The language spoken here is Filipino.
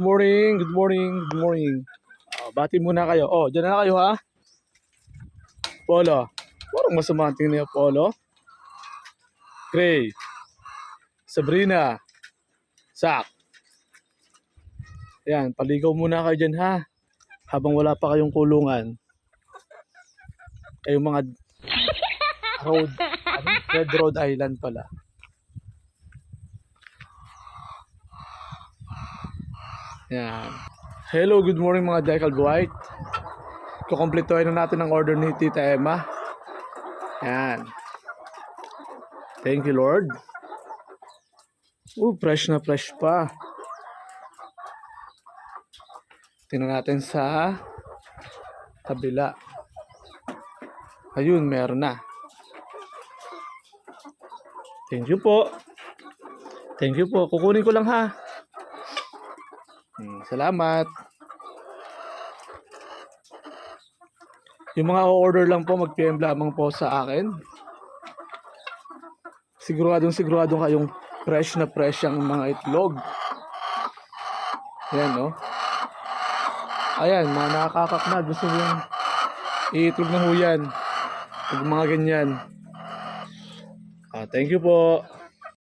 Morning, good morning, good morning. Bati muna kayo. Diyan na kayo ha. Polo. Parang masama ang tingin niyo, Polo. Gray. Sabrina. Sak. Yan, paligaw muna kayo dyan ha. Habang wala pa kayong kulungan. Kayong mga Red Road Island pala. Yan. Hello, good morning mga Decal White. Kukompletohin na natin ang order ni Tita Emma. Yan. Thank you, Lord. Fresh na fresh pa. Tingnan natin sa kabila. Ayun, meron na. Thank you po. Thank you po. Kukunin ko lang ha. Salamat. Yung mga order lang po, mag-PM lamang po sa akin. Siguradong kayong fresh na fresh ang mga itlog. Ayan, no? Ayan, mga nakakakak na. Gusto yung iitlog na huyan. Pag mga ganyan. Thank you po.